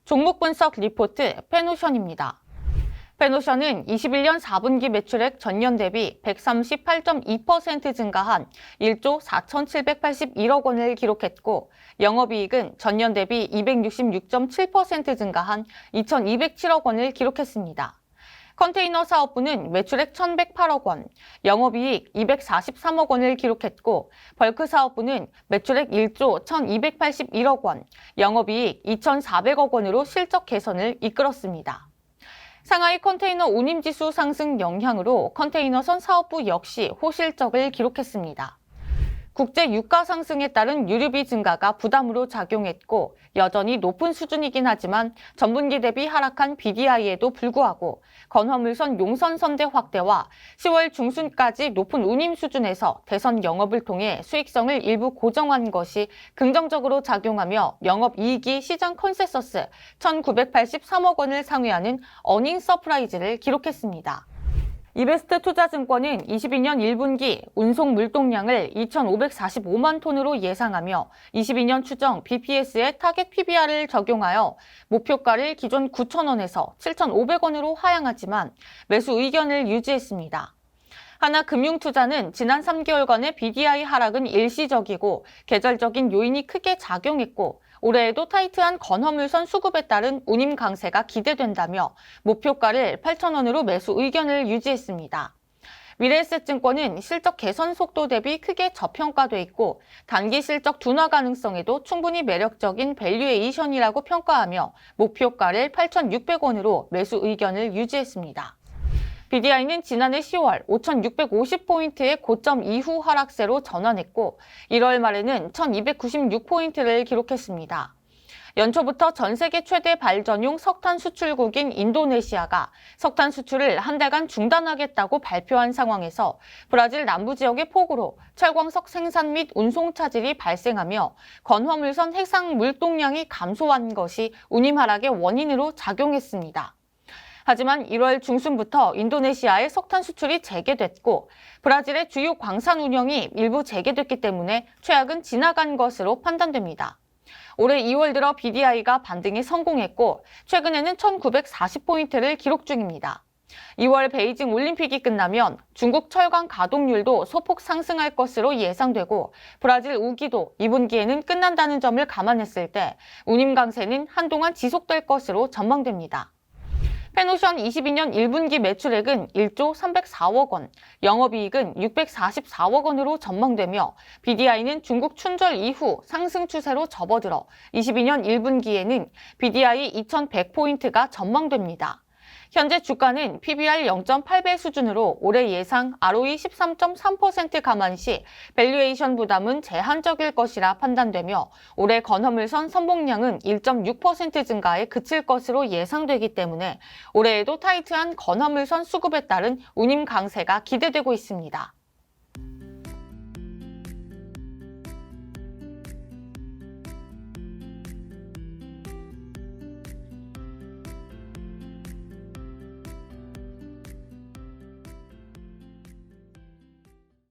종목 분석 리포트 페노션입니다. 페노션은 21년 4분기 매출액 전년 대비 138.2% 증가한 1조 4,781억 원을 기록했고, 영업이익은 전년 대비 266.7% 증가한 2,207억 원을 기록했습니다. 컨테이너 사업부는 매출액 1,108억 원, 영업이익 243억 원을 기록했고, 벌크 사업부는 매출액 1조 1,281억 원, 영업이익 2,400억 원으로 실적 개선을 이끌었습니다. 상하이 컨테이너 운임지수 상승 영향으로 컨테이너선 사업부 역시 호실적을 기록했습니다. 국제 유가 상승에 따른 유류비 증가가 부담으로 작용했고, 여전히 높은 수준이긴 하지만 전분기 대비 하락한 BDI에도 불구하고 건화물선 용선 선대 확대와 10월 중순까지 높은 운임 수준에서 대선 영업을 통해 수익성을 일부 고정한 것이 긍정적으로 작용하며 영업이익이 시장 컨센서스 1,983억 원을 상회하는 어닝 서프라이즈를 기록했습니다. 이베스트 투자증권은 22년 1분기 운송 물동량을 2,545만 톤으로 예상하며 22년 추정 BPS의 타겟 PBR을 적용하여 목표가를 기존 9,000원에서 7,500원으로 하향하지만 매수 의견을 유지했습니다. 하나금융투자는 지난 3개월간의 BDI 하락은 일시적이고 계절적인 요인이 크게 작용했고, 올해에도 타이트한 건화물선 수급에 따른 운임 강세가 기대된다며 목표가를 8,000원으로 매수 의견을 유지했습니다. 미래에셋증권은 실적 개선 속도 대비 크게 저평가돼 있고 단기 실적 둔화 가능성에도 충분히 매력적인 밸류에이션이라고 평가하며 목표가를 8,600원으로 매수 의견을 유지했습니다. BDI는 지난해 10월 5,650포인트의 고점 이후 하락세로 전환했고 1월 말에는 1,296포인트를 기록했습니다. 연초부터 전 세계 최대 발전용 석탄 수출국인 인도네시아가 석탄 수출을 한 달간 중단하겠다고 발표한 상황에서 브라질 남부 지역의 폭우로 철광석 생산 및 운송 차질이 발생하며 건화물선 해상 물동량이 감소한 것이 운임 하락의 원인으로 작용했습니다. 하지만 1월 중순부터 인도네시아의 석탄 수출이 재개됐고 브라질의 주요 광산 운영이 일부 재개됐기 때문에 최악은 지나간 것으로 판단됩니다. 올해 2월 들어 BDI가 반등에 성공했고 최근에는 1,940포인트를 기록 중입니다. 2월 베이징 올림픽이 끝나면 중국 철강 가동률도 소폭 상승할 것으로 예상되고 브라질 우기도 2분기에는 끝난다는 점을 감안했을 때 운임 강세는 한동안 지속될 것으로 전망됩니다. 페노션 22년 1분기 매출액은 1조 304억 원, 영업이익은 644억 원으로 전망되며 BDI는 중국 춘절 이후 상승 추세로 접어들어 22년 1분기에는 BDI 2,100포인트가 전망됩니다. 현재 주가는 PBR 0.8배 수준으로 올해 예상 ROE 13.3% 감안 시 밸류에이션 부담은 제한적일 것이라 판단되며 올해 건화물선 선봉량은 1.6% 증가에 그칠 것으로 예상되기 때문에 올해에도 타이트한 건화물선 수급에 따른 운임 강세가 기대되고 있습니다.